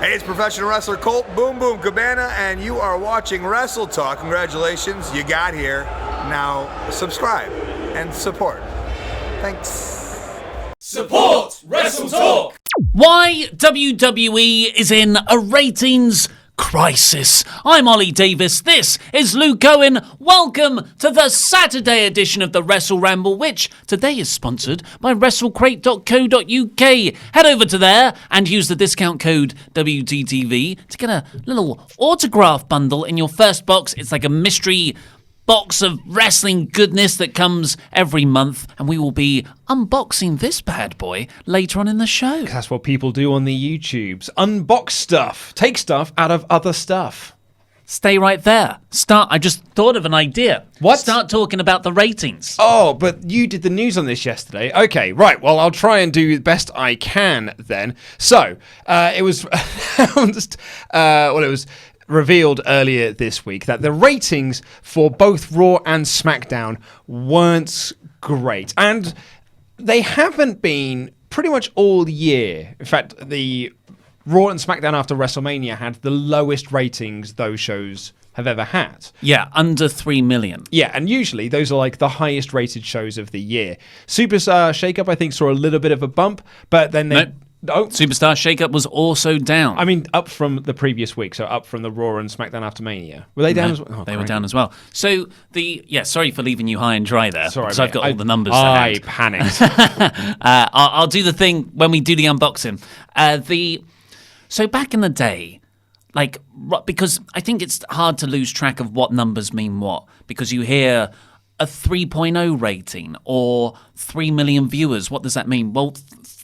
Hey, it's professional wrestler Colt Boom Boom Cabana, and you are watching WrestleTalk. Congratulations, you got here. Now, subscribe and support. Thanks. Support WrestleTalk! Why WWE is in a ratings crisis. I'm Ollie Davis. This is Luke Owen. Welcome to the Saturday edition of the WrestleRamble, which today is sponsored by WrestleCrate.co.uk. Head over to there and use the discount code WTTV to get a little autograph bundle in your first box. It's like a mystery box of wrestling goodness that comes every month, and we will be unboxing this bad boy later on in the show. That's what people do on the YouTubes. Unbox stuff. Take stuff out of other stuff. Stay right there. I just thought of an idea. What? Start talking about the ratings. Oh, but you did the news on this yesterday. Okay, right. Well, I'll try and do the best I can then. So, it was it was revealed earlier this week that the ratings for both Raw and SmackDown weren't great. And they haven't been pretty much all year. In fact, the Raw and SmackDown after WrestleMania had the lowest ratings those shows have ever had. Yeah, under 3 million. Yeah, and usually those are like the highest rated shows of the year. Superstar Shake-Up, I think, saw a little bit of a bump, but then they... No. Superstar Shake-Up was also down. I mean, up from the previous week, so up from the Raw and SmackDown after Mania. Were they down as well? Oh, they were down as well. So, sorry for leaving you high and dry there. Sorry, because I've got all the numbers to I hand. panicked. I'll do the thing when we do the unboxing. So back in the day, because I think it's hard to lose track of what numbers mean what, because you hear a 3.0 rating or 3 million viewers. What does that mean? Well,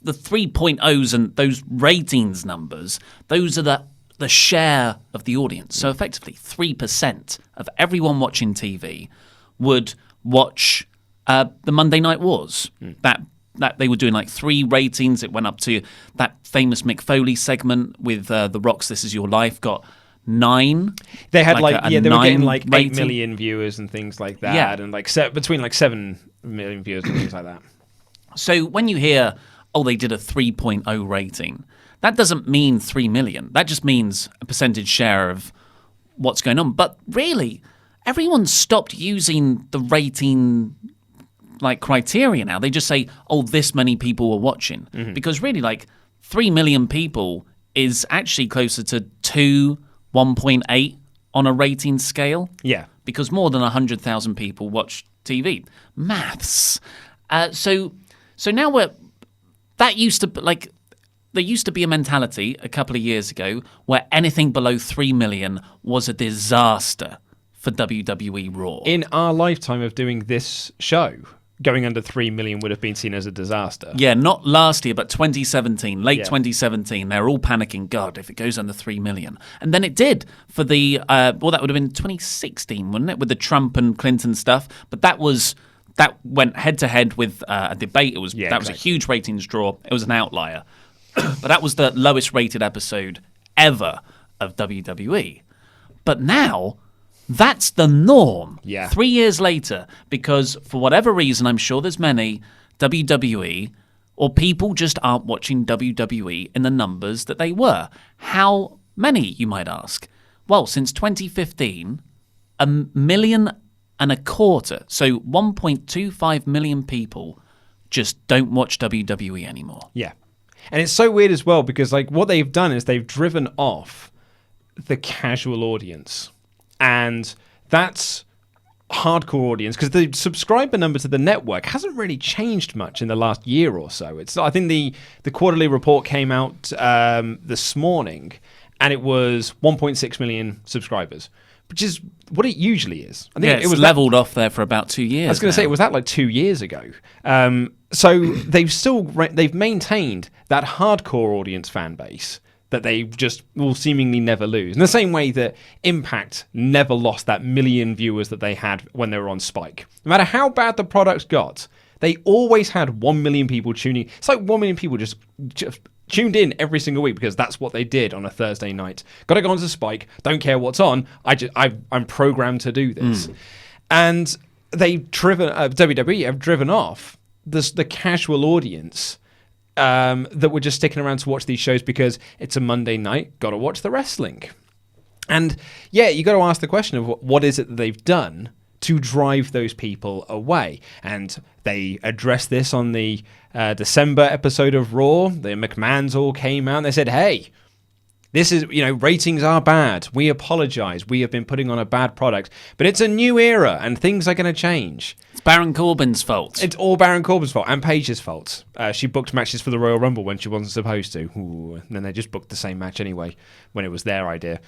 the 3.0s and those ratings numbers, those are the share of the audience. So effectively, 3% of everyone watching TV would watch the Monday Night Wars. That they were doing like 3 ratings. It went up to that famous Mick Foley segment with The Rock's "This Is Your Life" got 9. They had they were getting like 8 rating. million viewers and things like that, Yeah. and between 7 million viewers and things like that. So when you hear, they did a 3.0 rating, that doesn't mean 3 million. That just means a percentage share of what's going on. But really, everyone stopped using the rating criteria now. They just say, this many people were watching. Mm-hmm. Because really, 3 million people is actually closer to 1.8 on a rating scale. Yeah. Because more than 100,000 people watch TV. Maths. So now there used to be a mentality a couple of years ago where anything below 3 million was a disaster for WWE Raw. In our lifetime of doing this show, going under 3 million would have been seen as a disaster. Yeah, not last year, but 2017, late 2017. They're all panicking, God, if it goes under 3 million. And then it did for the, that would have been 2016, wouldn't it, with the Trump and Clinton stuff. But that went head-to-head with a debate. That was a huge ratings draw. It was an outlier. But that was the lowest rated episode ever of WWE. But now, that's the norm. Yeah. 3 years later, because for whatever reason, I'm sure there's many, WWE, or people just aren't watching WWE in the numbers that they were. How many, you might ask? Well, since 2015, 1.25 million, so 1.25 million people just don't watch WWE anymore. Yeah. And it's so weird as well because what they've done is they've driven off the casual audience. And that's hardcore audience because the subscriber number to the network hasn't really changed much in the last year or so. I think the quarterly report came out this morning and it was 1.6 million subscriibers, which is what it usually is. I think it was leveled off there for about 2 years. I was going to say, it was that 2 years ago. So they've maintained that hardcore audience fan base that they just will seemingly never lose. In the same way that Impact never lost that million viewers that they had when they were on Spike. No matter how bad the products got, they always had 1 million people tuning. It's like 1 million people just tuned in every single week because that's what they did on a Thursday night. Got to go onto Spike. Don't care what's on. I'm programmed to do this. And WWE have driven off the casual audience that were just sticking around to watch these shows because it's a Monday night, got to watch the wrestling. And yeah, you got to ask the question of what is it that they've done to drive those people away. And they addressed this on the December episode of Raw. The McMahons all came out and they said, hey, this is, ratings are bad. We apologize. We have been putting on a bad product. But it's a new era and things are going to change. It's Baron Corbin's fault. It's all Baron Corbin's fault and Paige's fault. She booked matches for the Royal Rumble when she wasn't supposed to. Ooh, and then they just booked the same match anyway when it was their idea.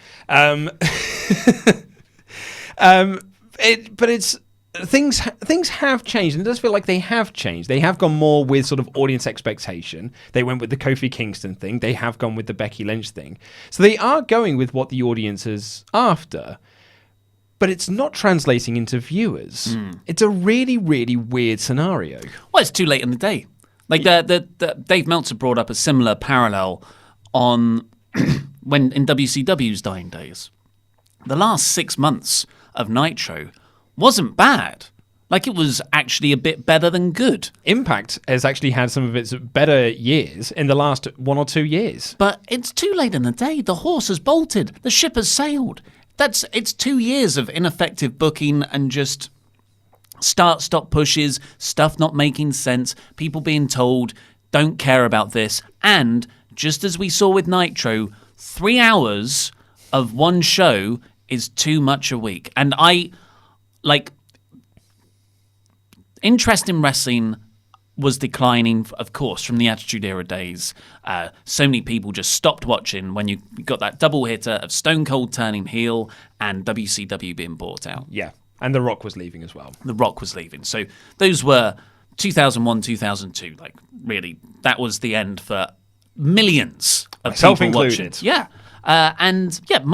Things have changed, and it does feel like they have changed. They have gone more with sort of audience expectation. They went with the Kofi Kingston thing. They have gone with the Becky Lynch thing. So they are going with what the audience is after, but it's not translating into viewers. It's a really, really weird scenario. Well, it's too late in the day. Like the Dave Meltzer brought up a similar parallel on when in WCW's dying days. The last 6 months of Nitro wasn't bad. Like, it was actually a bit better than good. Impact has actually had some of its better years in the last 1 or 2 years. But it's too late in the day. The horse has bolted. The ship has sailed. It's 2 years of ineffective booking and just start-stop pushes, stuff not making sense, people being told, don't care about this. And just as we saw with Nitro, 3 hours of one show is too much a week. And interest in wrestling was declining, of course, from the Attitude Era days. So many people just stopped watching when you got that double hitter of Stone Cold turning heel and WCW being bought out. Yeah, and The Rock was leaving as well. The Rock was leaving. So those were 2001, 2002. Like, really, that was the end for millions of Myself people included. watching. Yeah.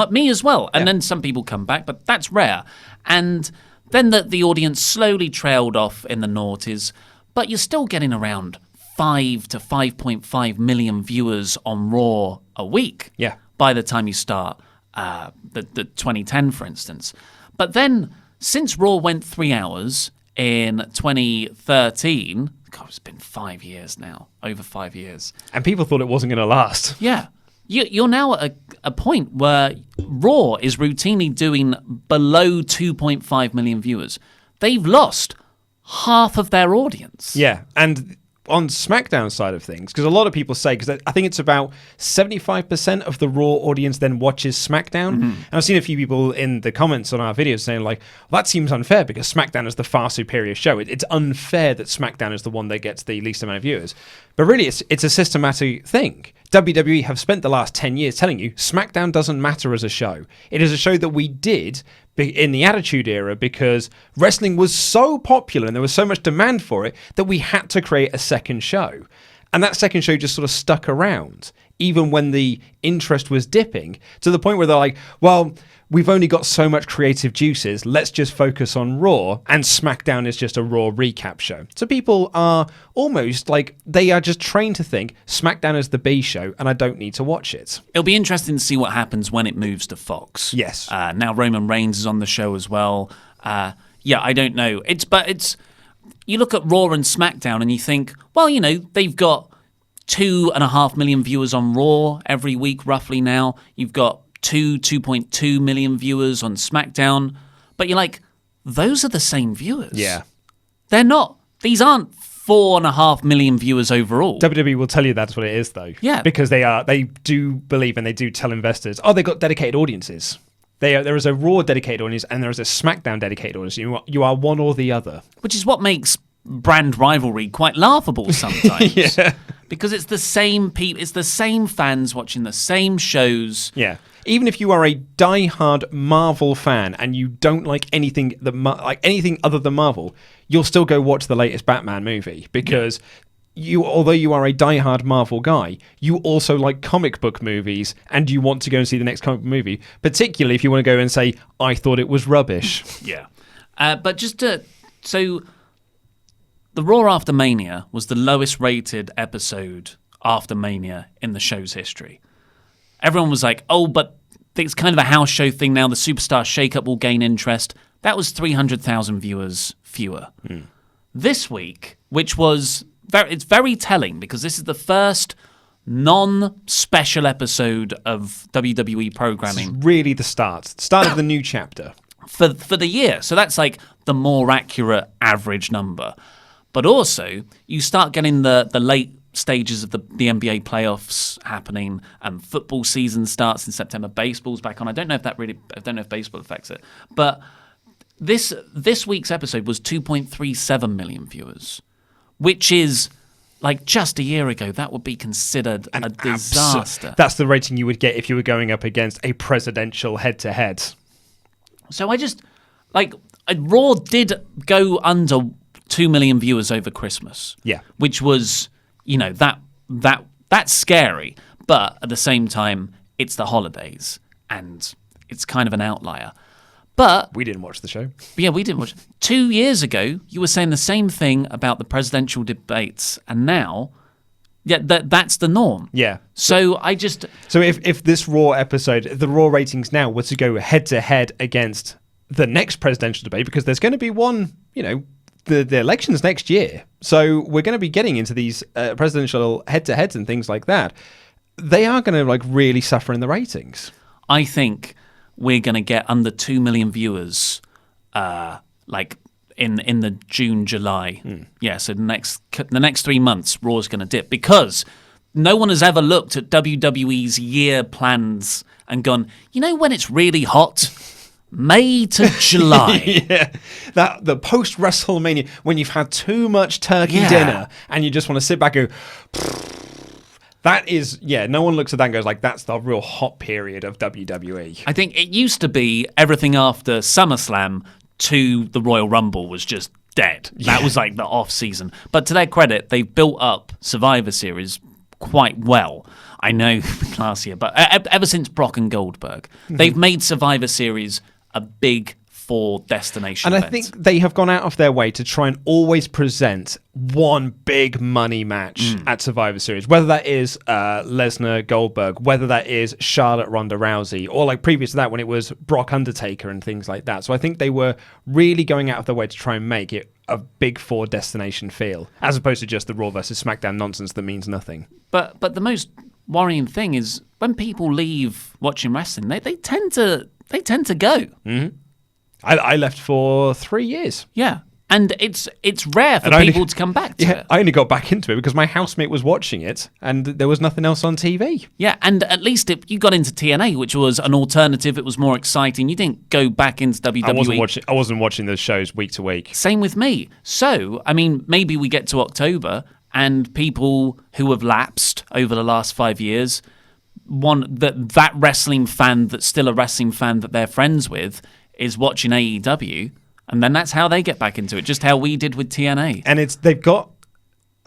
Me as well. And then some people come back, but that's rare. And then the audience slowly trailed off in the noughties, but you're still getting around 5 to 5.5 million viewers on Raw a week. Yeah. By the time you start the 2010, for instance. But then, since Raw went 3 hours in 2013, God, it's been 5 years now, over 5 years. And people thought it wasn't going to last. Yeah. You're now at a point where Raw is routinely doing below 2.5 million viewers. They've lost half of their audience. Yeah, and on SmackDown side of things, because a lot of people say, because I think it's about 75% of the Raw audience then watches SmackDown. And I've seen a few people in the comments on our videos saying, like, well, that seems unfair because SmackDown is the far superior show. It's unfair that SmackDown is the one that gets the least amount of viewers. But really, it's a systematic thing. WWE have spent the last 10 years telling you SmackDown doesn't matter as a show. It is a show that we did in the Attitude Era because wrestling was so popular and there was so much demand for it that we had to create a second show. And that second show just sort of stuck around, even when the interest was dipping, to the point where they're like, well, we've only got so much creative juices, let's just focus on Raw, and SmackDown is just a Raw recap show. So people are almost like, they are just trained to think SmackDown is the B show and I don't need to watch it. It'll be interesting to see what happens when it moves to Fox. Yes. Now Roman Reigns is on the show as well. I don't know. You look at Raw and SmackDown and you think, well, they've got 2.5 million viewers on Raw every week roughly now. You've got 2.2 million viewers on SmackDown. But you're like, those are the same viewers. Yeah. They're not. These aren't 4.5 million viewers overall. WWE will tell you that's what it is, though. Yeah. Because they do believe and they do tell investors, they've got dedicated audiences. There is a Raw dedicated audience and there is a SmackDown dedicated audience. You are one or the other. Which is what makes brand rivalry quite laughable sometimes. Yeah. Because it's the same people, it's the same fans watching the same shows. Yeah. Even if you are a die-hard Marvel fan and you don't like anything anything other than Marvel, you'll still go watch the latest Batman movie because although you are a die-hard Marvel guy, you also like comic book movies and you want to go and see the next comic book movie, particularly if you want to go and say, I thought it was rubbish. Yeah. But so the Raw After Mania was the lowest rated episode after Mania in the show's history. Everyone was like, oh, but it's kind of a house show thing now. The Superstar Shake-Up will gain interest. That was 300,000 viewers fewer. This week, which was it's very telling because this is the first non-special episode of WWE programming. It's really the start of the new chapter. For the year. So that's like the more accurate average number. But also, you start getting the late stages of the NBA playoffs happening, and football season starts in September. Baseball's back on. I don't know if baseball affects it. But this week's episode was 2.37 million viewers, which is like just a year ago, that would be considered a disaster. That's the rating you would get if you were going up against a presidential head-to-head. So I just, Raw did go under 2 million viewers over Christmas. Yeah. Which was, that's scary. But at the same time, it's the holidays, and it's kind of an outlier. But we didn't watch the show. Yeah, we didn't watch. 2 years ago, you were saying the same thing about the presidential debates, and now, that's the norm. Yeah. So if this Raw episode, the Raw ratings now were to go head to head against the next presidential debate, because there's going to be one, the elections next year, so we're going to be getting into these presidential head to heads and things like that. They are going to really suffer in the ratings. I think we're going to get under 2 million viewers, in the June, July. Yeah, so the next 3 months, Raw's going to dip because no one has ever looked at WWE's year plans and gone, when it's really hot? May to July. Yeah, the post WrestleMania, when you've had too much turkey dinner and you just want to sit back and go, that is, no one looks at that and goes that's the real hot period of WWE. I think it used to be everything after SummerSlam to the Royal Rumble was just dead. That was the off season. But to their credit, they've built up Survivor Series quite well. I know last year, but ever since Brock and Goldberg, they've made Survivor Series a big 4 destination and event. I think they have gone out of their way to try and always present one big money match at Survivor Series, whether that is Lesnar Goldberg, whether that is Charlotte Ronda Rousey, or previous to that when it was Brock Undertaker and things like that. So I think they were really going out of their way to try and make it a big 4 destination feel, as opposed to just the Raw versus SmackDown nonsense that means nothing. But the most worrying thing is when people leave watching wrestling, they tend to go. Mm-hmm. I left for 3 years. Yeah. And it's rare for people to come back to it. I only got back into it because my housemate was watching it and there was nothing else on TV. Yeah, and at least you got into TNA, which was an alternative. It was more exciting. You didn't go back into WWE. I wasn't watching those shows week to week. Same with me. So, maybe we get to October and people who have lapsed over the last 5 years, that wrestling fan that's still a wrestling fan that they're friends with is watching AEW, and then that's how they get back into it, just how we did with TNA. And they've got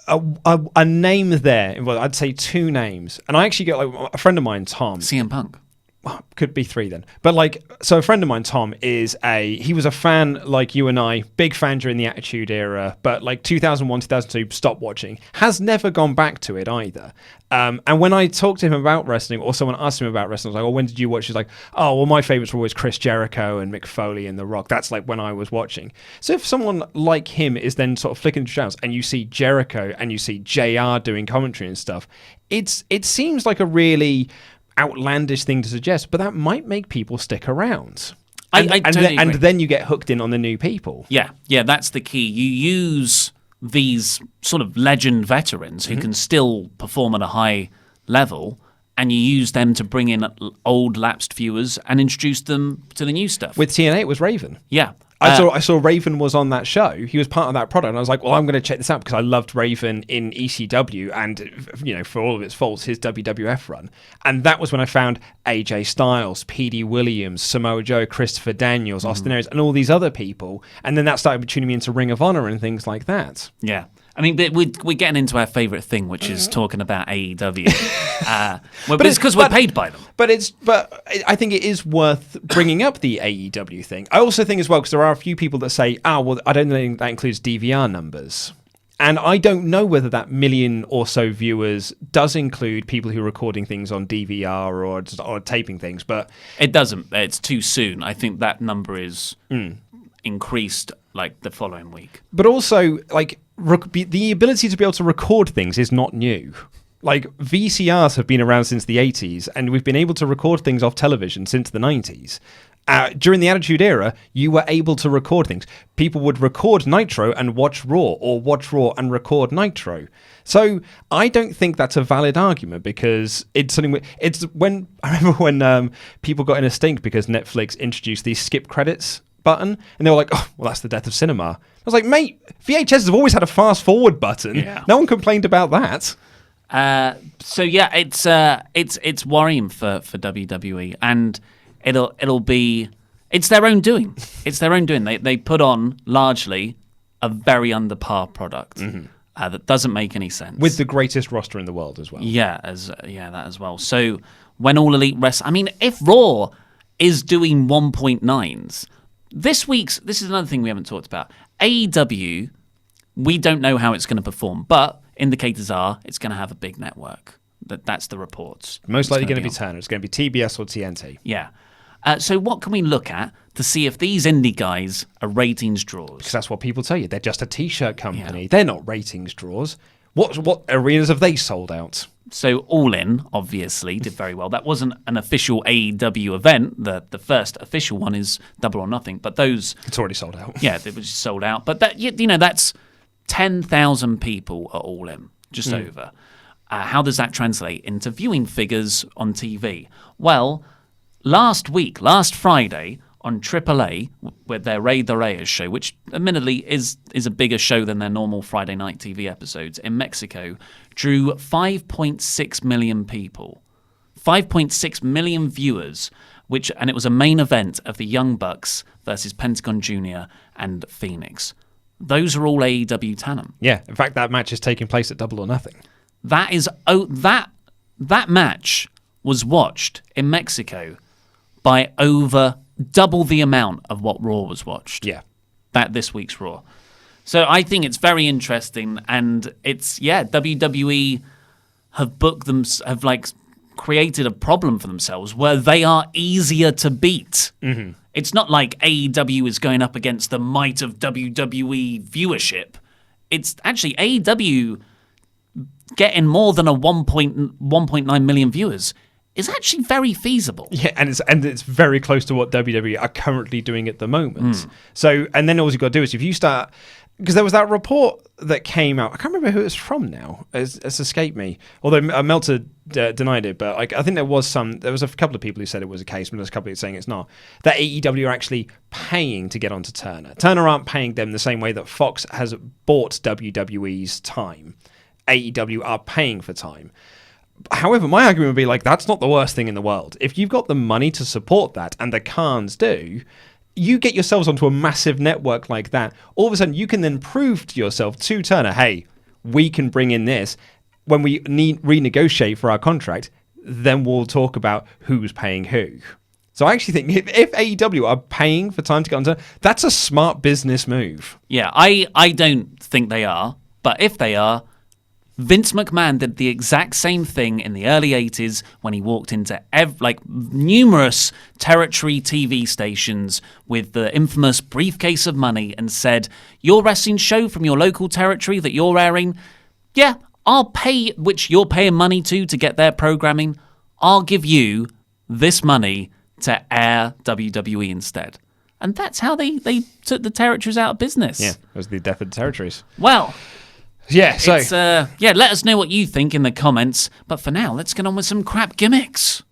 a name there. Well, I'd say 2 names. And I actually get a friend of mine, Tom. CM Punk. Well, could be 3 then. But so a friend of mine, Tom, he was a fan like you and I, big fan during the Attitude Era, but 2001, 2002, stopped watching. Has never gone back to it either. And when I talked to him about wrestling, or someone asked him about wrestling, I was like, when did you watch? He's like, oh, well, my favorites were always Chris Jericho and Mick Foley and The Rock. That's when I was watching. So if someone like him is then sort of flicking through channels and you see Jericho and you see JR doing commentary and stuff, it seems like a really outlandish thing to suggest, but that might make people stick around. And then you get hooked in on the new people. Yeah, that's the key. You use these sort of legend veterans who can still perform at a high level, and you use them to bring in old lapsed viewers and introduce them to the new stuff. With TNA, it was Raven. Yeah. I saw Raven was on that show. He was part of that product. And I was like, well, I'm going to check this out because I loved Raven in ECW and, for all of its faults, his WWF run. And that was when I found AJ Styles, PD Williams, Samoa Joe, Christopher Daniels, Austin Aries, and all these other people. And then that started tuning me into Ring of Honor and things like that. Yeah. We're getting into our favourite thing, which is talking about AEW. But it's because we're paid by them. But I think it is worth bringing up the AEW thing. I also think as well, because there are a few people that say, well, I don't think that includes DVR numbers. And I don't know whether that million or so viewers does include people who are recording things on DVR or taping things. But it doesn't. It's too soon. I think that number is increased the following week. But also, the ability to be able to record things is not new. Like, VCRs have been around since the 80s, and we've been able to record things off television since the 90s. During the Attitude Era, you were able to record things. People would record Nitro and watch Raw, or watch Raw and record Nitro. So I don't think that's a valid argument, because it's something. I remember when people got in a stink because Netflix introduced the skip credits button, and they were like, "Oh, well, that's the death of cinema." I was like, "Mate, VHS have always had a fast forward button. Yeah. No one complained about that." So yeah, it's worrying for WWE, and it's their own doing. It's their own doing. They put on largely a very under par product that doesn't make any sense, with the greatest roster in the world as well. Yeah, that as well. So when All Elite if Raw is doing 1.9s this is another thing we haven't talked about. AEW, we don't know how it's going to perform, but indicators are it's going to have a big network. That's the reports. Most likely going to be Turner. It's going to be TBS or TNT. Yeah. So what can we look at to see if these indie guys are ratings draws? Because that's what people tell you. They're just a T-shirt company. Yeah. They're not ratings draws. What arenas have they sold out? So All In, obviously, did very well. That wasn't an official AEW event. The first official one is Double or Nothing. But those... It's already sold out. Yeah, it was sold out. But that's 10,000 people at All In, just over. How does that translate into viewing figures on TV? Well, last Friday, on AAA, with their Rey de Reyes show, which admittedly is a bigger show than their normal Friday night TV episodes, in Mexico, drew 5.6 million people. 5.6 million viewers, and it was a main event of the Young Bucks versus Pentagon Jr. and Phoenix. Those are all AEW talent. Yeah, in fact, that match is taking place at Double or Nothing. That match was watched in Mexico by over double the amount of what Raw was watched. Yeah. This week's Raw. So I think it's very interesting, and WWE have created a problem for themselves where they are easier to beat. Mm-hmm. It's not like AEW is going up against the might of WWE viewership. It's actually AEW getting more than 1.9 million viewers is actually very feasible. Yeah, and it's very close to what WWE are currently doing at the moment. So, and then all you've got to do is if you start, because there was that report that came out. I can't remember who it's from now. It's escaped me. Although Meltzer denied it, but I think there was a couple of people who said it was a case, but there's a couple who saying it's not. That AEW are actually paying to get onto Turner. Turner aren't paying them the same way that Fox has bought WWE's time. AEW are paying for time. However, my argument would be that's not the worst thing in the world. If you've got the money to support that, and the Khans do, you get yourselves onto a massive network like that. All of a sudden, you can then prove to yourself, to Turner, hey, we can bring in this. When we renegotiate for our contract, then we'll talk about who's paying who. So I actually think if AEW are paying for time to get onto, that's a smart business move. Yeah, I don't think they are, but if they are, Vince McMahon did the exact same thing in the early 80s when he walked into numerous territory TV stations with the infamous briefcase of money and said, your wrestling show from your local territory that you're airing, yeah, I'll pay, which you're paying money to get their programming, I'll give you this money to air WWE instead. And that's how they took the territories out of business. Yeah, it was the death of the territories. Well... Yeah, so... let us know what you think in the comments. But for now, let's get on with some crap gimmicks.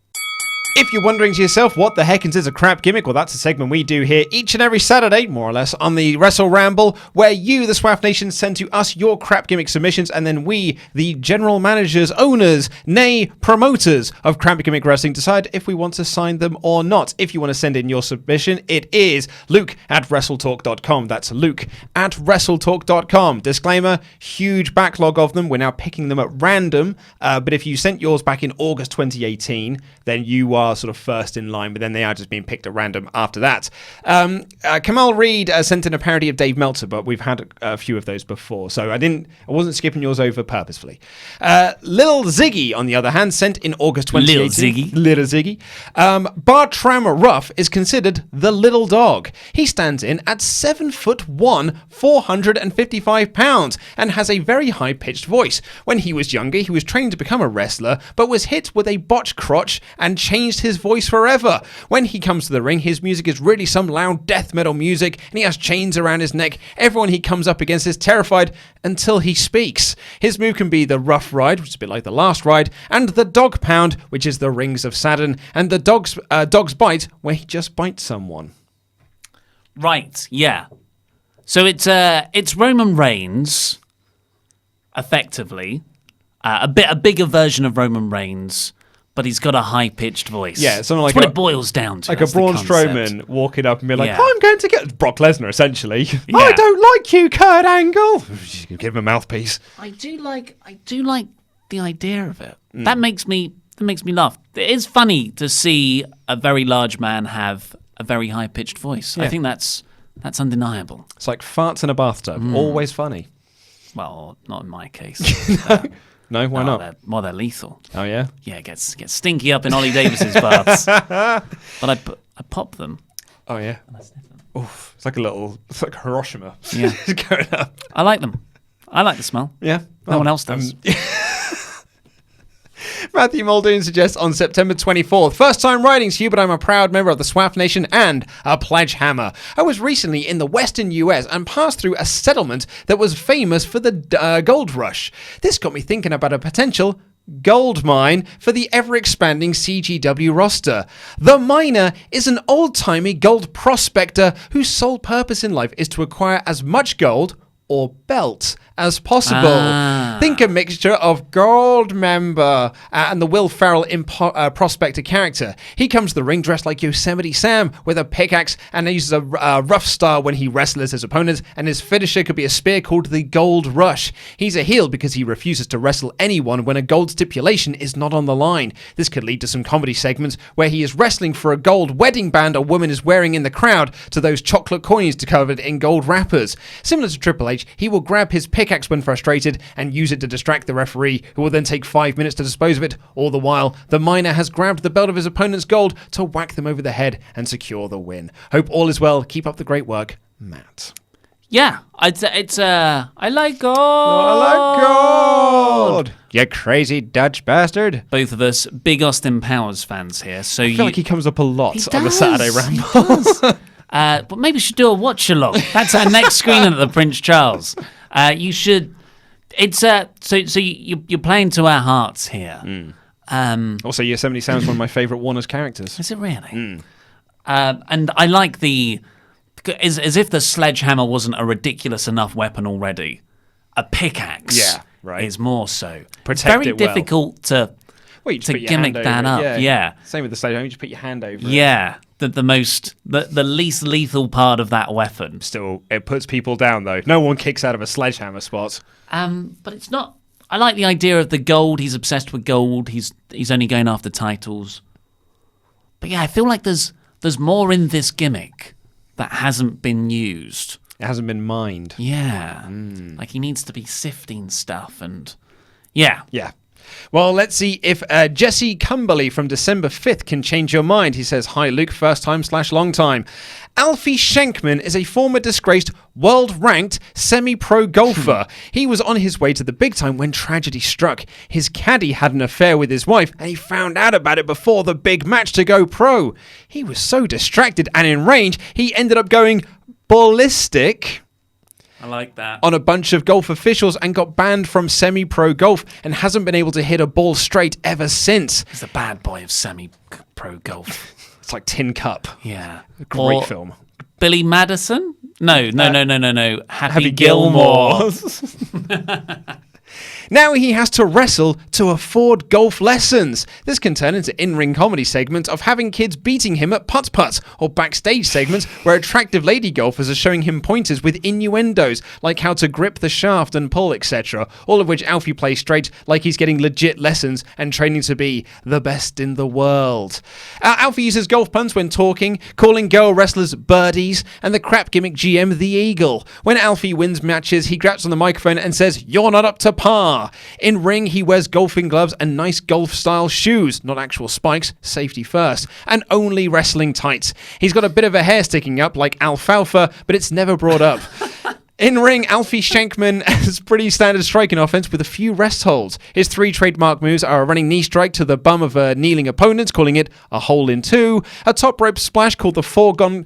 If you're wondering to yourself, what the heck is a crap gimmick? Well, that's a segment we do here each and every Saturday, more or less, on the WrestleRamble, where you, the SWAF Nation, send to us your crap gimmick submissions, and then we, the general managers, owners, nay, promoters of Crap Gimmick Wrestling, decide if we want to sign them or not. If you want to send in your submission, it is luke@wrestletalk.com. That's luke@wrestletalk.com. Disclaimer, huge backlog of them. We're now picking them at random, but if you sent yours back in August 2018, then you are are sort of first in line, but then they are just being picked at random after that. Kamal Reed sent in a parody of Dave Meltzer, but we've had a few of those before, so I wasn't skipping yours over purposefully. Lil Ziggy, on the other hand, sent in August 2018. Little Ziggy. Bartram Ruff is considered the little dog. He stands in at 7'1", 455 pounds, and has a very high-pitched voice. When he was younger, he was trained to become a wrestler, but was hit with a botched crotch and changed his voice forever. When he comes to the ring, his music is really some loud death metal music, and he has chains around his neck. Everyone he comes up against is terrified until he speaks. His move can be the Rough Ride, which is a bit like the Last Ride, and the Dog Pound, which is the Rings of Saturn, and the Dog's Bite, where he just bites someone. Right, yeah. So it's Roman Reigns, effectively, a bigger version of Roman Reigns, but he's got a high-pitched voice. Yeah, something like what it boils down to. Like a Braun Strowman walking up and being like, Yeah. I'm going to get Brock Lesnar, essentially. I don't like you, Kurt Angle. Give him a mouthpiece. I do like the idea of it. That makes me laugh. It is funny to see a very large man have a very high-pitched voice. Yeah. I think that's undeniable. It's like farts in a bathtub. Always funny. Well, not in my case. No, why not? They're lethal. Oh, yeah? Yeah, it gets stinky up in Ollie Davis's baths. But I pop them. Oh, yeah. Oof. It's like Hiroshima. Yeah. Going up. I like them. I like the smell. Yeah. No one else does. Matthew Muldoon suggests on September 24th, first time writing to you, but I'm a proud member of the SWAF Nation and a pledge hammer. I was recently in the western US and passed through a settlement that was famous for the gold rush. This got me thinking about a potential gold mine for the ever-expanding CGW roster. The Miner is an old-timey gold prospector whose sole purpose in life is to acquire as much gold or belt as possible. Think a mixture of Goldmember and the Will Ferrell Prospector character. He comes to the ring dressed like Yosemite Sam with a pickaxe and uses a rough style when he wrestles his opponents, and his finisher could be a spear called the Gold Rush. He's a heel because he refuses to wrestle anyone when a gold stipulation is not on the line. This could lead to some comedy segments where he is wrestling for a gold wedding band a woman is wearing in the crowd to those chocolate coins covered in gold wrappers. Similar to Triple H, he will grab his pickaxe when frustrated and use it to distract the referee, who will then take 5 minutes to dispose of it. All the while, the Miner has grabbed the belt of his opponent's gold to whack them over the head and secure the win. Hope all is well. Keep up the great work, Matt. Yeah, I like gold. I like gold. You crazy Dutch bastard. Both of us big Austin Powers fans here. So I feel like he comes up a lot on the Saturday Ramble. He does. But maybe we should do a watch along. That's our next screening at the Prince Charles. You should. It's so you're playing to our hearts here. Also, Yosemite Sam's one of my favourite Warner's characters. Is it really? And I like as if the sledgehammer wasn't a ridiculous enough weapon already. A pickaxe, is more so. Protect it's very it well. difficult to gimmick that up. Yeah. Same with the sledgehammer. You just put your hand over it. Yeah. The least lethal part of that weapon. Still, it puts people down, though. No one kicks out of a sledgehammer spot. But it's not. I like the idea of the gold. He's obsessed with gold. He's only going after titles. But yeah, I feel like there's more in this gimmick that hasn't been used. It hasn't been mined. Yeah. Like he needs to be sifting stuff and yeah. Yeah. Well, let's see if Jesse Cumberly from December 5th can change your mind. He says, hi, Luke, first time / long time. Alfie Schenkman is a former disgraced world-ranked semi-pro golfer. He was on his way to the big time when tragedy struck. His caddy had an affair with his wife, and he found out about it before the big match to go pro. He was so distracted and enraged, he ended up going ballistic I like that. on a bunch of golf officials and got banned from semi-pro golf and hasn't been able to hit a ball straight ever since. He's the bad boy of semi-pro golf. It's like Tin Cup. Yeah. Great film. Billy Madison? No. Happy Gilmore. Now he has to wrestle to afford golf lessons. This can turn into in-ring comedy segments of having kids beating him at putt-putt, or backstage segments where attractive lady golfers are showing him pointers with innuendos, like how to grip the shaft and pull, etc., all of which Alfie plays straight like he's getting legit lessons and training to be the best in the world. Alfie uses golf puns when talking, calling girl wrestlers birdies, and the crap gimmick GM the Eagle. When Alfie wins matches, he grabs on the microphone and says, "You're not up to par." In ring, he wears golfing gloves and nice golf-style shoes, not actual spikes, safety first, and only wrestling tights. He's got a bit of a hair sticking up like alfalfa, but it's never brought up. In ring, Alfie Shankman has pretty standard striking offense with a few rest holds. His 3 trademark moves are a running knee strike to the bum of a kneeling opponent, calling it a hole in 2, a top rope splash called the foregone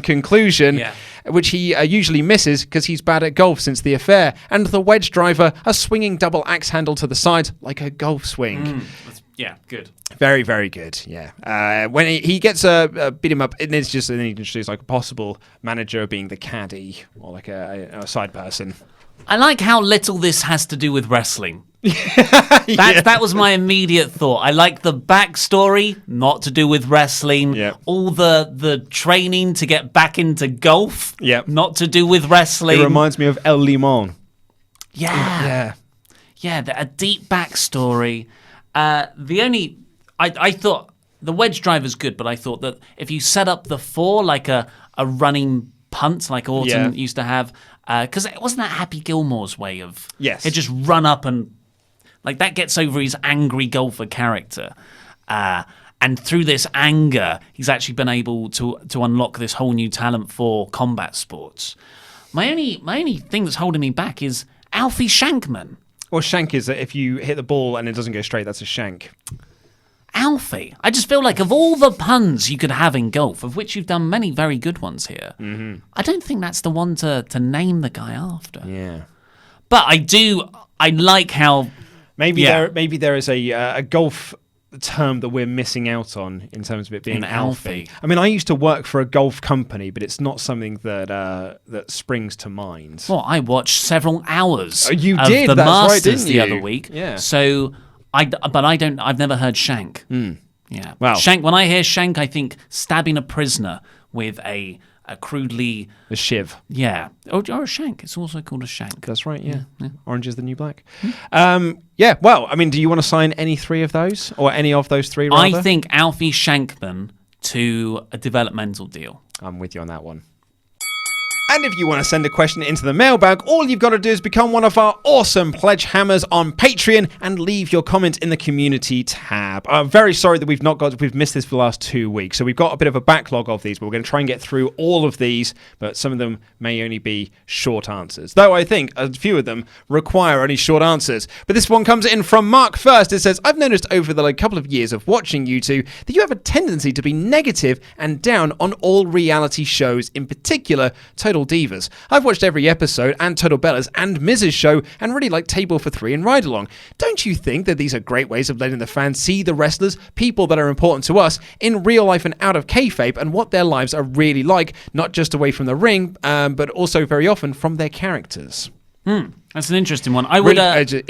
conclusion, which he usually misses because he's bad at golf since the affair, and the wedge driver, a swinging double axe handle to the side like a golf swing. Yeah, good. Very, very good. Yeah. When he gets beat him up, it's just then he introduces like a possible manager being the caddy or like a side person. I like how little this has to do with wrestling. That was my immediate thought. I like the backstory, not to do with wrestling. Yep. All the training to get back into golf, Yep. not to do with wrestling. It reminds me of El Limon. Yeah, a deep backstory. I thought the wedge driver's good, but I thought that if you set up the 4 like a running punt like Orton used to have, because it wasn't that Happy Gilmore's way of Yes. it just run up and like that gets over his angry golfer character, and through this anger he's actually been able to unlock this whole new talent for combat sports. My only thing that's holding me back is Alfie Shankman. Well, shank is that if you hit the ball and it doesn't go straight, that's a shank. Alfie. I just feel like of all the puns you could have in golf, of which you've done many very good ones here, I don't think that's the one to name the guy after. Yeah. But I like how... Maybe there is a golf term that we're missing out on in terms of it being Alfie. I mean, I used to work for a golf company, but it's not something that springs to mind. Well, I watched several hours of the Masters right, didn't the you? other week. Yeah. So, I've never heard Shank. Yeah. Well, Shank, when I hear Shank, I think stabbing a prisoner with a crudely... a shiv. Yeah. Or a shank. It's also called a shank. That's right, yeah. Orange is the new black. Yeah, well, I mean, do you want to sign any 3 of those? Or any of those 3, rather? I think Alfie Shankman to a developmental deal. I'm with you on that one. And if you want to send a question into the mailbag, all you've got to do is become one of our awesome pledge hammers on Patreon and leave your comment in the community tab. I'm very sorry that we've missed this for the last 2 weeks, so we've got a bit of a backlog of these, but we're going to try and get through all of these, but some of them may only be short answers. Though I think a few of them require only short answers. But this one comes in from Mark first. It says, I've noticed over the couple of years of watching you two that you have a tendency to be negative and down on all reality shows, in particular Total Divas. I've watched every episode and Total Bellas and Miz's show and really like Table for 3 and Ride Along. Don't you think that these are great ways of letting the fans see the wrestlers, people that are important to us, in real life and out of kayfabe, and what their lives are really like, not just away from the ring, but also very often from their characters? That's an interesting one. I would really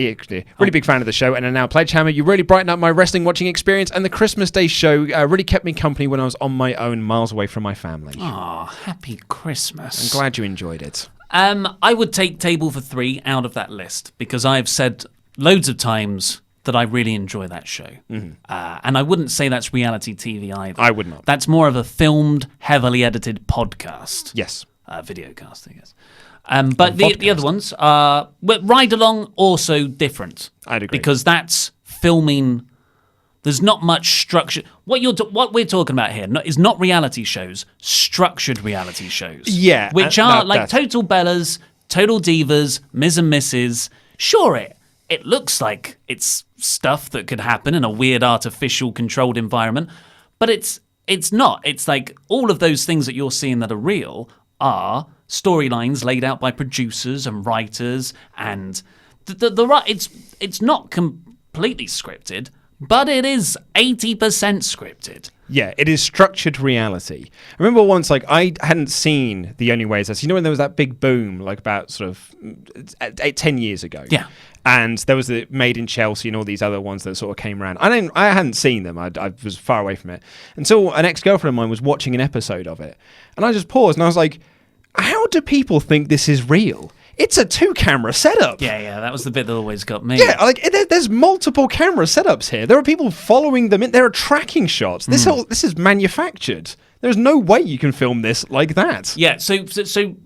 big fan of the show and are now pledge hammer. You really brightened up my wrestling watching experience, and the Christmas Day show really kept me company when I was on my own, miles away from my family. Oh, happy Christmas. I'm glad you enjoyed it. I would take Table for 3 out of that list because I've said loads of times that I really enjoy that show. And I wouldn't say that's reality TV either. I would not. That's more of a filmed, heavily edited podcast. Yes. Videocast, I guess. But the other ones are Ride Along, also different. I'd agree. Because that's filming. There's not much structure. What we're talking about here is not reality shows, structured reality shows. Yeah. Which are like Total Bellas, Total Divas, Ms. and Mrs. Sure, it looks like it's stuff that could happen in a weird artificial controlled environment, but it's not. It's like all of those things that you're seeing that are real are storylines laid out by producers and writers, and it's not completely scripted, but it is 80% scripted. Yeah, it is structured reality. I remember once, like, I hadn't seen The Only Way Is Us. You know when there was that big boom, like about sort of 10 years ago? Yeah. And there was the Made in Chelsea and all these other ones that sort of came around. I hadn't seen them. I was far away from it. Until an ex-girlfriend of mine was watching an episode of it. And I just paused and I was like, how do people think this is real? It's a 2-camera setup. Yeah, that was the bit that always got me. Yeah, like there's multiple camera setups here. There are people following them. There are tracking shots. This is manufactured. There's no way you can film this like that. Yeah, so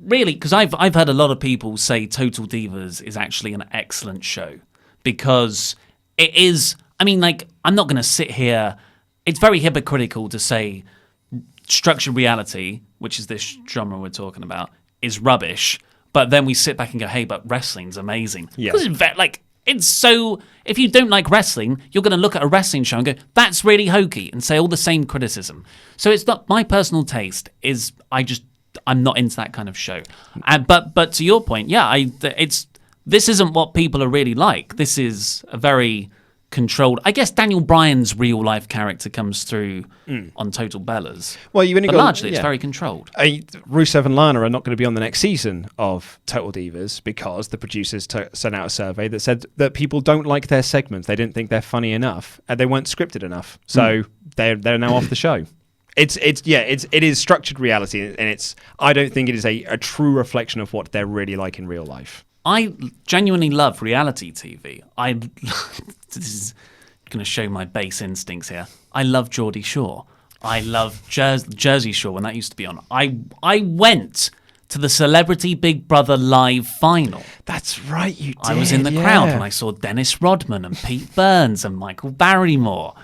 really, because I've heard a lot of people say Total Divas is actually an excellent show because it is. I mean, like, I'm not going to sit here. It's very hypocritical to say structured reality, which is this genre we're talking about, is rubbish. But then we sit back and go, hey, but wrestling's amazing. Yeah. Because it's so... If you don't like wrestling, you're going to look at a wrestling show and go, that's really hokey, and say all the same criticism. So it's not... My personal taste is... I'm not into that kind of show. But to your point, yeah, this isn't what people are really like. This is a very controlled... I guess Daniel Bryan's real-life character comes through on Total Bellas. Well, you've only but got... largely, it's very controlled. Rusev and Lana are not going to be on the next season of Total Divas because the producers sent out a survey that said that people don't like their segments. They didn't think they're funny enough, and they weren't scripted enough. So they're now off the show. It is structured reality, and I don't think it is a true reflection of what they're really like in real life. I genuinely love reality TV. This is going to show my base instincts here. I love Geordie Shore. I love Jersey Shore when that used to be on. I went to the Celebrity Big Brother live final. That's right, you did. I was in the crowd when I saw Dennis Rodman and Pete Burns and Michael Barrymore.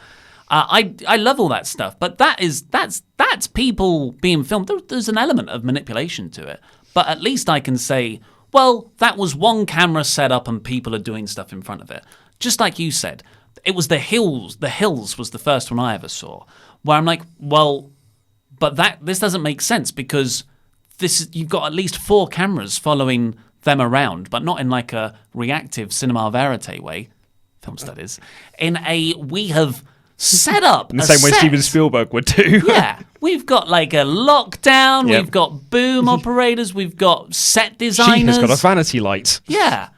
I love all that stuff, but that's people being filmed. There's an element of manipulation to it, but at least I can say, well, that was one camera set up and people are doing stuff in front of it. Just like you said, it was The Hills. The Hills was the first one I ever saw, where I'm like, well, but this doesn't make sense because you've got at least 4 cameras following them around, but not in like a reactive cinema verite way, film studies, in a we have set up in the same way Steven Spielberg would do. Yeah, we've got like a lockdown, we've got boom operators, we've got set designers. She has got a vanity light. Yeah.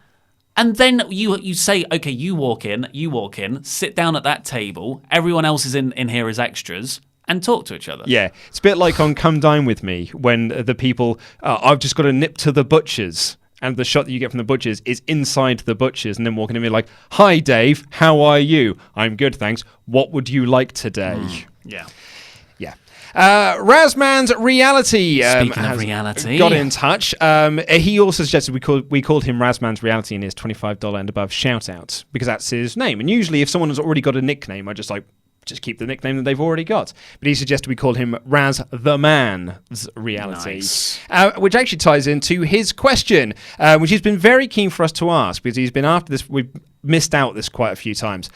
And then you say, okay, you walk in, sit down at that table, everyone else is in here as extras, and talk to each other. Yeah, it's a bit like on Come Dine With Me, when the people, I've just got to nip to the butcher's, and the shot that you get from the butcher's is inside the butcher's, and then walking in and be like, hi Dave, how are you? I'm good, thanks. What would you like today? Yeah. Razman's Reality Speaking of reality, got in touch. He also suggested we called him Razman's Reality in his $25 and above shout out because that's his name. And usually if someone has already got a nickname, I just keep the nickname that they've already got. But he suggested we called him Raz the Man's Reality, nice. Which actually ties into his question, which he's been very keen for us to ask because he's been after this. We've missed out this quite a few times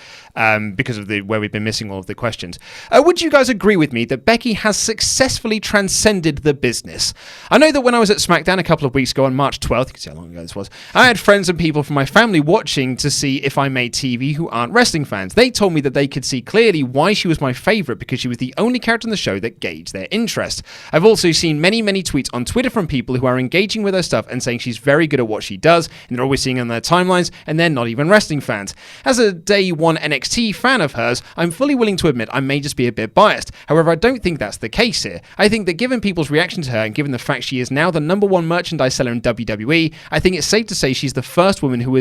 because of where we've been missing all of the questions. Would you guys agree with me that Becky has successfully transcended the business? I know that when I was at SmackDown a couple of weeks ago on March 12th, you can see how long ago this was, I had friends and people from my family watching to see If I Made TV who aren't wrestling fans. They told me that they could see clearly why she was my favourite because she was the only character in the show that gauged their interest. I've also seen many, many tweets on Twitter from people who are engaging with her stuff and saying she's very good at what she does, and they're always seeing her on their timelines, and they're not even wrestling fans. As a day one NXT fan of hers, I'm fully willing to admit I may just be a bit biased. However, I don't think that's the case here. I think that given people's reaction to her and given the fact she is now the #1 merchandise seller in WWE, I think it's safe to say she's the first woman who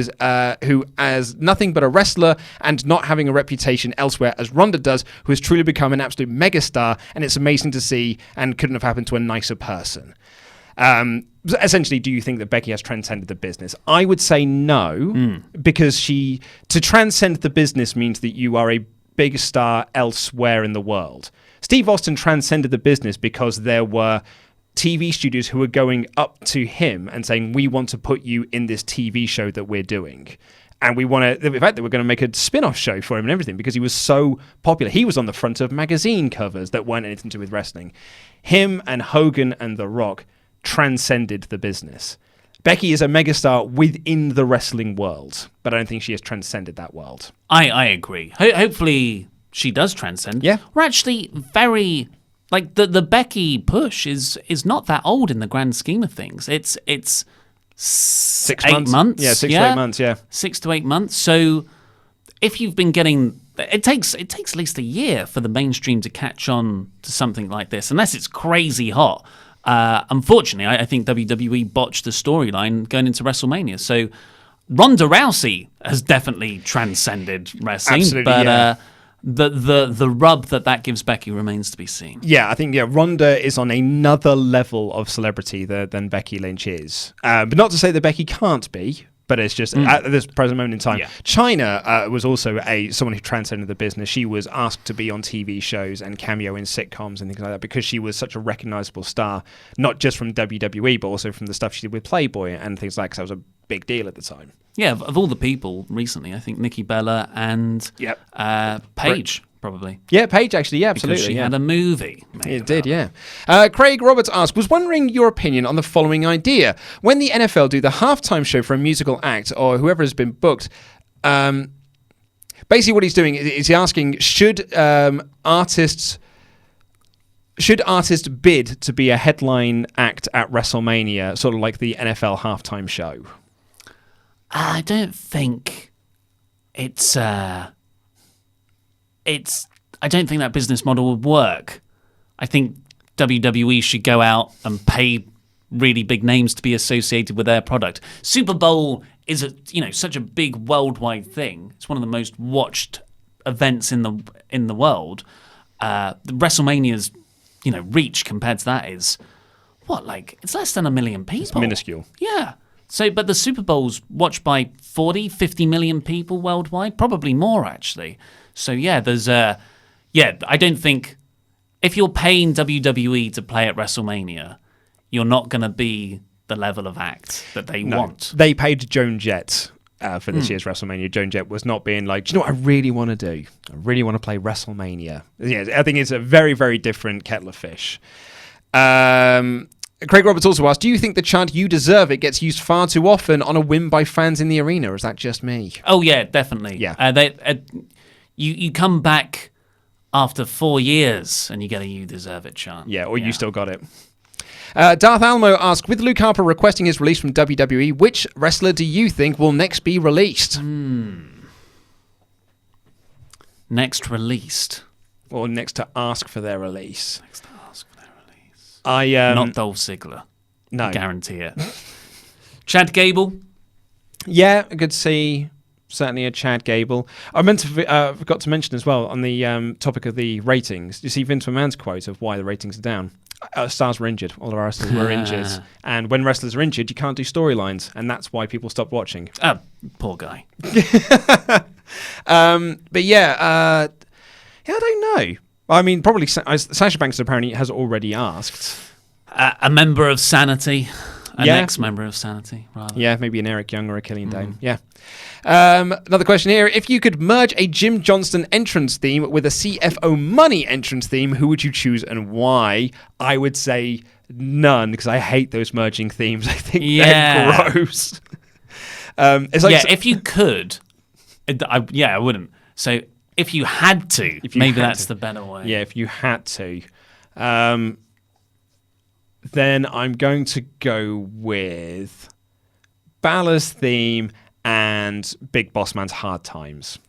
as nothing but a wrestler and not having a reputation elsewhere as Ronda does, who has truly become an absolute megastar, and it's amazing to see and couldn't have happened to a nicer person. Essentially, do you think that Becky has transcended the business? I would say no, because to transcend the business means that you are a big star elsewhere in the world. Steve Austin transcended the business because there were TV studios who were going up to him and saying, we want to put you in this TV show that we're doing. And we want to, in fact, they were going to make a spin-off show for him and everything because he was so popular. He was on the front of magazine covers that weren't anything to do with wrestling. Him and Hogan and The Rock transcended the business. Becky is a megastar within the wrestling world, but I don't think she has transcended that world. I agree. Hopefully she does transcend. Yeah. We're actually very like the Becky push is not that old in the grand scheme of things. It's 6 8 months. Yeah, 6 to 8 months. Yeah. 6 to 8 months. So if you've been getting, it takes at least a year for the mainstream to catch on to something like this, unless it's crazy hot. Unfortunately, I think WWE botched the storyline going into WrestleMania. So Ronda Rousey has definitely transcended wrestling, Absolutely, but yeah. The rub that gives Becky remains to be seen. Yeah, I think Ronda is on another level of celebrity than Becky Lynch is. But not to say that Becky can't be, but it's just at this present moment in time. Yeah. Chyna was also someone who transcended the business. She was asked to be on TV shows and cameo in sitcoms and things like that because she was such a recognizable star, not just from WWE, but also from the stuff she did with Playboy and things like that. 'Cause that was a big deal at the time. Yeah, of all the people recently, I think Nikki Bella and Paige probably. Yeah, Paige actually, yeah, absolutely. Because she yeah. had a movie. It did, yeah. Craig Roberts asked, was wondering your opinion on the following idea. When the NFL do the halftime show for a musical act or whoever has been booked, basically what he's doing is he's asking, should artists bid to be a headline act at WrestleMania, sort of like the NFL halftime show? I don't think it's I don't think that business model would work. I think WWE should go out and pay really big names to be associated with their product. Super Bowl is such a big worldwide thing. It's one of the most watched events in the world. WrestleMania's reach compared to that is it's less than 1 million people. It's minuscule. Yeah. So, but the Super Bowl's watched by 40, 50 million people worldwide, probably more actually. So yeah, I don't think if you're paying WWE to play at WrestleMania, you're not going to be the level of act that they want. They paid Joan Jett for this year's WrestleMania. Joan Jett was not being like, do you know what I really want to do? I really want to play WrestleMania. Yeah, I think it's a very, very different kettle of fish. Craig Roberts also asked, do you think the chant "You Deserve It" gets used far too often on a whim by fans in the arena, or is that just me? Oh, yeah, definitely. Yeah. You come back after 4 years and you get a "You Deserve It" chant. Yeah, or you still got it. Darth Almo asked, with Luke Harper requesting his release from WWE, which wrestler do you think will next be released? Next released? Or next to ask for their release? Next to ask for their release. Not Dolph Ziggler. No. I guarantee it. Chad Gable? Yeah, I could see certainly a Chad Gable. I forgot to mention as well on the topic of the ratings. You see Vince McMahon's quote of why the ratings are down. Stars were injured. All of our wrestlers were injured. And when wrestlers are injured, you can't do storylines. And that's why people stopped watching. Poor guy. But yeah, I don't know. I mean, probably Sasha Banks apparently has already asked. A member of Sanity. An Yeah. ex-member of Sanity, rather. Yeah, maybe an Eric Young or a Killian Dane. Yeah. Another question here. If you could merge a Jim Johnston entrance theme with a CFO Money entrance theme, who would you choose and why? I would say none, because I hate those merging themes. I think they're gross. It's like if you could, I wouldn't. So if you had to, maybe that's the better way. Yeah, if you had to. Then I'm going to go with Balor's theme and Big Boss Man's Hard Times.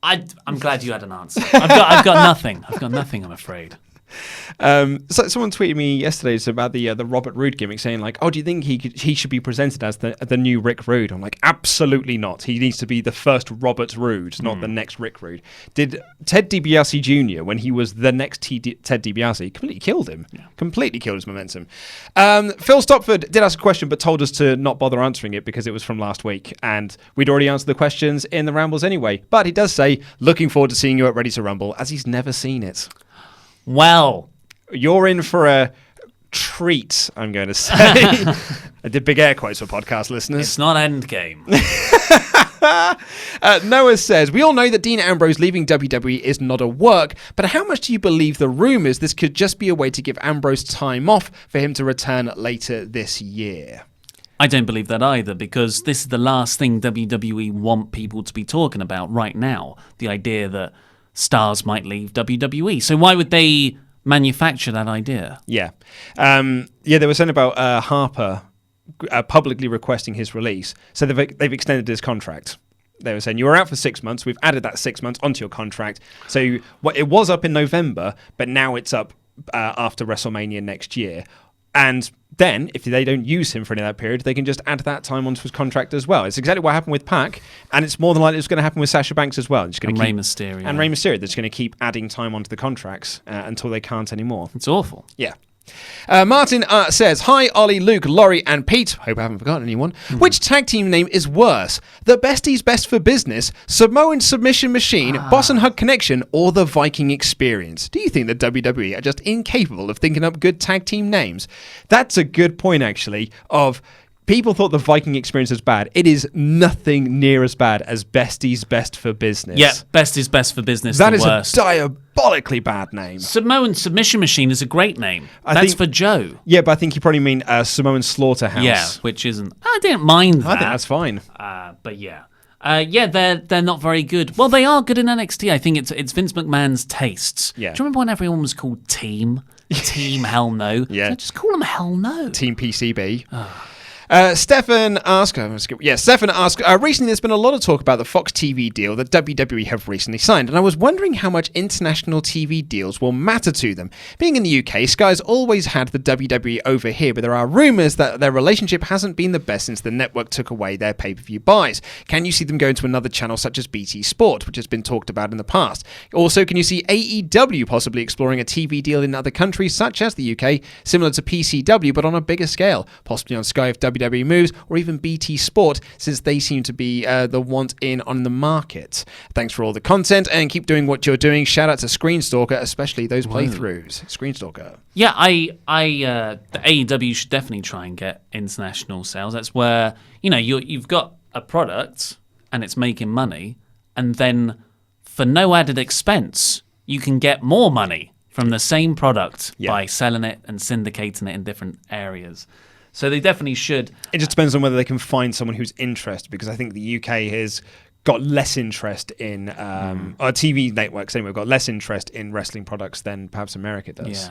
I'm glad you had an answer. I've got nothing. I've got nothing, I'm afraid. So someone tweeted me yesterday about the Robert Roode gimmick, saying like, "Oh, do you think he should be presented as the new Rick Rude?" I'm like, absolutely not. He needs to be the first Robert Roode, not the next Rick Rude. Did Ted DiBiase Jr. when he was the next Ted DiBiase completely killed him? Yeah. Completely killed his momentum. Phil Stopford did ask a question, but told us to not bother answering it because it was from last week, and we'd already answered the questions in the Rambles anyway. But he does say, looking forward to seeing you at Ready to Rumble, as he's never seen it. Well, you're in for a treat, I'm going to say. I did big air quotes for podcast listeners. It's not Endgame. Noah says, we all know that Dean Ambrose leaving WWE is not a work, but how much do you believe the rumours this could just be a way to give Ambrose time off for him to return later this year? I don't believe that either, because this is the last thing WWE want people to be talking about right now. The idea that stars might leave WWE. So why would they manufacture that idea? Yeah. There was something about Harper publicly requesting his release. So they've extended his contract. They were saying, you were out for 6 months. We've added that 6 months onto your contract. So it was up in November, but now it's up after WrestleMania next year. And then, if they don't use him for any of that period, they can just add that time onto his contract as well. It's exactly what happened with Pac, and it's more than likely it's going to happen with Sasha Banks as well. And Rey Mysterio. And Rey Mysterio. They're just going to keep adding time onto the contracts until they can't anymore. It's awful. Yeah. Martin says, hi, Ollie, Luke, Laurie, and Pete. Hope I haven't forgotten anyone. Which tag team name is worse? The Besties Best for Business, Samoan Submission Machine, Boss and Hug Connection, or the Viking Experience? Do you think the WWE are just incapable of thinking up good tag team names? That's a good point, actually, of... People thought the Viking Experience was bad. It is nothing near as bad as Bestie's Best for Business. Yeah, Bestie's Best for Business. That is worst. a diabolically bad name. Samoan Submission Machine is a great name. That's for Joe. Yeah, but I think you probably mean Samoan Slaughterhouse. Yeah, which isn't. I didn't mind that. I think that's fine. But yeah. They're not very good. Well, they are good in NXT. I think it's Vince McMahon's tastes. Yeah. Do you remember when everyone was called Team? Team Hell No? Yeah. Just call them Hell No. Team PCB. Stefan asks, recently there's been a lot of talk about the Fox TV deal that WWE have recently signed, and I was wondering how much international TV deals will matter to them. Being in the UK, Sky's always had the WWE over here, but there are rumours that their relationship hasn't been the best since the network took away their pay-per-view buys. Can you see them going to another channel such as BT Sport, which has been talked about in the past? Also, can you see AEW possibly exploring a TV deal in other countries such as the UK, similar to PCW but on a bigger scale, possibly on Sky if WWE moves, or even BT Sport, since they seem to be the want in on the market? Thanks for all the content and keep doing what you're doing. Shout out to Screenstalker, especially those playthroughs. Screenstalker. Yeah, the AEW should definitely try and get international sales. That's where you've got a product and it's making money, and then for no added expense, you can get more money from the same product by selling it and syndicating it in different areas. So they definitely should. It just depends on whether they can find someone who's interested, because I think the UK has got less interest in, or TV networks anyway, got less interest in wrestling products than perhaps America does.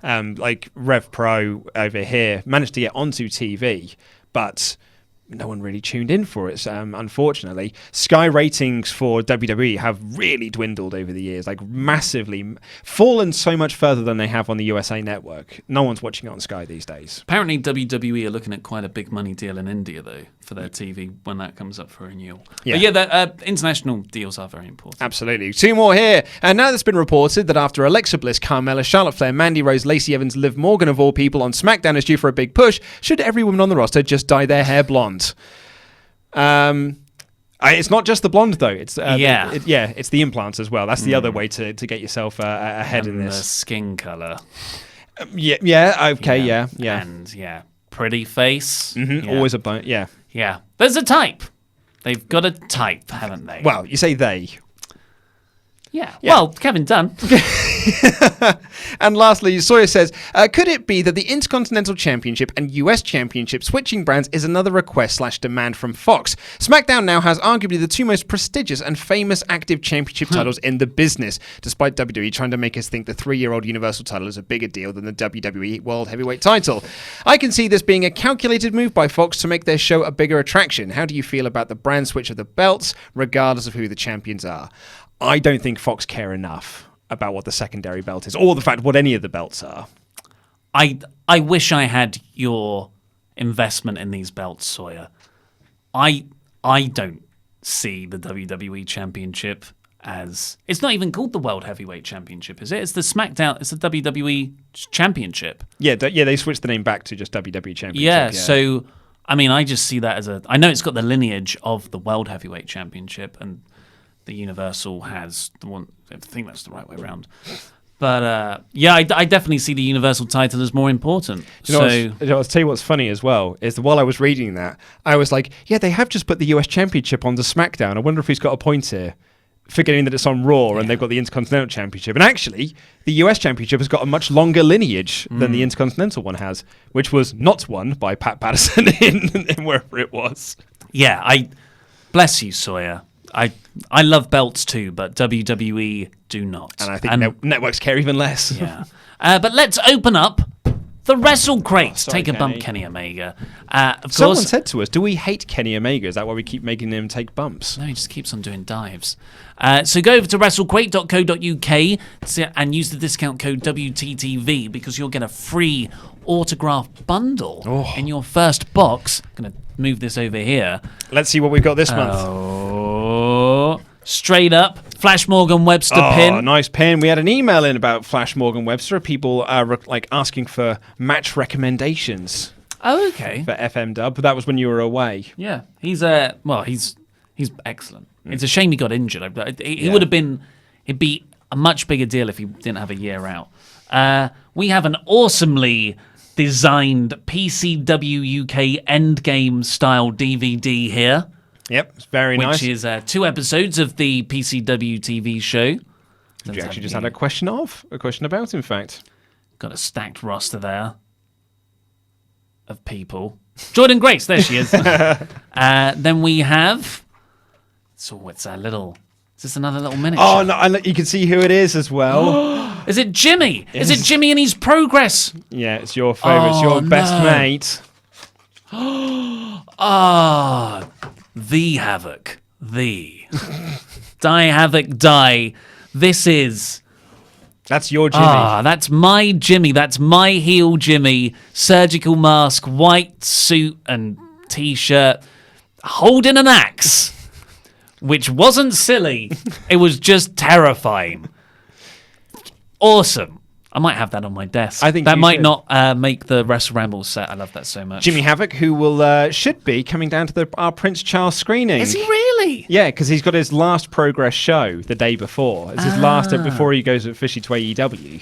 Yeah. Like Rev Pro over here managed to get onto TV, but no one really tuned in for it, unfortunately. Sky ratings for WWE have really dwindled over the years, like massively fallen so much further than they have on the USA Network. No one's watching it on Sky these days. Apparently WWE are looking at quite a big money deal in India, though, for their TV when that comes up for renewal. Yeah. But the international deals are very important. Absolutely. Two more here. And now it's been reported that after Alexa Bliss, Carmella, Charlotte Flair, Mandy Rose, Lacey Evans, Liv Morgan of all people on SmackDown is due for a big push, should every woman on the roster just dye their hair blonde? It's not just the blonde though. It's it's the implants as well. That's the other way to get yourself ahead in this. The skin color. And pretty face. Mm-hmm. Yeah. Always a bone. Yeah. Yeah. There's a type. They've got a type, haven't they? Well, you say they. Yeah. Well, Kevin Dunn. And lastly, Sawyer says, could it be that the Intercontinental Championship and US Championship switching brands is another request/demand from Fox? SmackDown now has arguably the two most prestigious and famous active championship titles in the business, despite WWE trying to make us think the 3-year-old Universal title is a bigger deal than the WWE World Heavyweight title. I can see this being a calculated move by Fox to make their show a bigger attraction. How do you feel about the brand switch of the belts, regardless of who the champions are? I don't think Fox care enough about what the secondary belt is, or the fact what any of the belts are. I wish I had your investment in these belts, Sawyer. I don't see the WWE Championship as... It's not even called the World Heavyweight Championship, is it? It's the SmackDown... It's the WWE Championship. Yeah, they switched the name back to just WWE Championship. Yeah, so... I mean, I just see that as a... I know it's got the lineage of the World Heavyweight Championship, and the Universal has the one... I think that's the right way around. But, I definitely see the Universal title as more important. I'll tell you what's funny as well, is that while I was reading that, I was like, yeah, they have just put the US Championship onto SmackDown. I wonder if he's got a point here, forgetting that it's on Raw and they've got the Intercontinental Championship. And actually, the US Championship has got a much longer lineage than the Intercontinental one has, which was not won by Pat Patterson in wherever it was. Yeah, bless you, Sawyer. I love belts too, but WWE do not. And I think networks care even less. Yeah. But let's open up the WrestleCrate. Sorry, Take a bump, Kenny. Kenny Omega. Of Someone course. said to us, do we hate Kenny Omega? Is that why we keep making him take bumps? No, he just keeps on doing dives. So go over to WrestleCrate.co.uk and use the discount code WTTV because you'll get a free autograph bundle in your first box. I'm going to move this over here. Let's see what we've got this month. Oh, straight up, Flash Morgan Webster Oh, pin. nice pin. We had an email in about Flash Morgan Webster. People asking for match recommendations Oh, okay. for FM Dub. But that was when you were away. Yeah, he's excellent. It's a shame he got injured. He Yeah. would have been. It'd be a much bigger deal if he didn't have a year out. We have an awesomely designed PCW UK Endgame style DVD here, Yep, it's very nice. which is 2 episodes of the PCW TV show. You actually just had a question about, in fact. Got a stacked roster there of people. Jordan Grace, there she is. Then we have. So it's a little. Is this another little miniature? Oh, no, and you can see who it is as well. Is it Jimmy? Is it Jimmy and his progress? Yeah, it's your favourite. It's your best mate. Ah, the Havoc. The. Die Havoc, die. This is. That's your Jimmy. That's my Jimmy. That's my heel Jimmy. Surgical mask, white suit and t-shirt, holding an axe, which wasn't silly. It was just terrifying. Awesome. I might have that on my desk. I think that you might should. not make the WrestleRamble set. I love that so much. Jimmy Havoc, who will should be coming down to our Prince Charles screening. Is he really? Yeah, because he's got his last Progress show the day before. It's his last before he goes officially to AEW,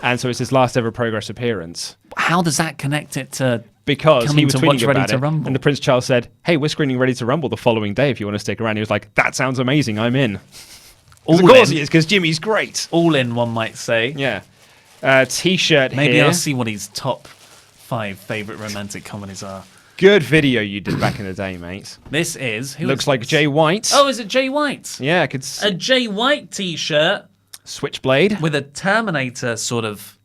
and so it's his last ever Progress appearance. How does that connect it to? Because Coming he was to watch tweeting Ready about to it, Rumble. and the Prince Charles said, "Hey, we're screening Ready to Rumble the following day. If you want to stick around." He was like, "That sounds amazing. I'm in." Of course he is, because Jimmy's great. All in, one might say. Yeah. T-shirt Maybe here. I'll see what his top 5 favorite romantic comedies are. Good video you did back in the day, mate. This is who Looks is like this? Jay White. Oh, is it Jay White? Yeah, I could A Jay White t-shirt Switchblade. with a Terminator sort of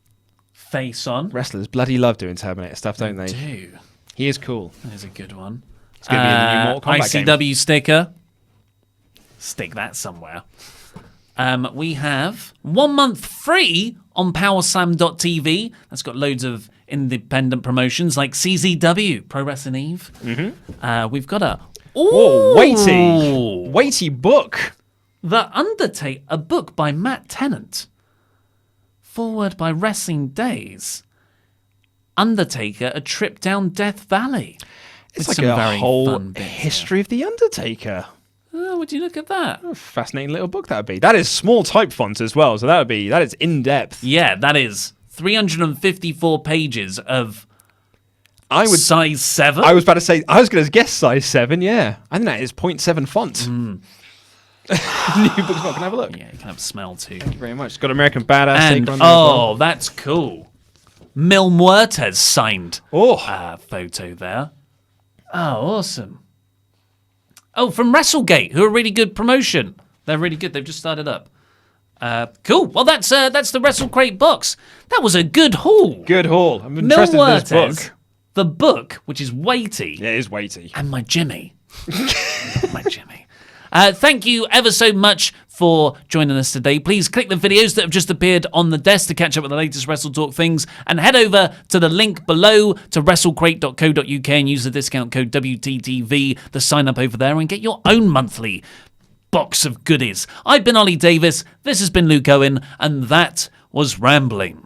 face on. Wrestlers bloody love doing Terminator stuff, don't they? Dude, He is cool. there's a good one. It's going to be in the new Mortal Kombat game. ICW sticker. Stick that somewhere. We have 1 month free on powerslam.tv. That's got loads of independent promotions like CZW, Pro Wrestling Eve. Mm-hmm. We've got a... Oh, weighty book. The Undertaker, a book by Matt Tennant. Forward by Wrestling Days. Undertaker, a trip down Death Valley. It's With like some a very whole fun bits history of The Undertaker. Oh, would you look at that? A fascinating little book that would be. That is small type font as well, so that is in depth. Yeah, that is 354 pages of I would. size 7. I was about to say. I was going to guess size 7. Yeah, I think that is 0.7 font. New book's not going to have a look. Yeah, you can have a smell too. Thank you very much. It's got American Badass. And taker on there as well. that's cool. Mil Muertes signed Oh, photo there. Oh, awesome. Oh, from WrestleGate, who are really good promotion. They're really good. They've just started up. Cool. Well, that's the WrestleCrate box. That was a good haul. good haul. I'm Mil interested in this Muertes, book. the book, which is weighty. Yeah, it is weighty. And my Jimmy. My Jimmy. Thank you ever so much for joining us today. Please click the videos that have just appeared on the desk to catch up with the latest WrestleTalk things, and head over to the link below to WrestleCrate.co.uk and use the discount code WTTV to sign up over there and get your own monthly box of goodies. I've been Ollie Davis, this has been Luke Owen, and that was Rambling.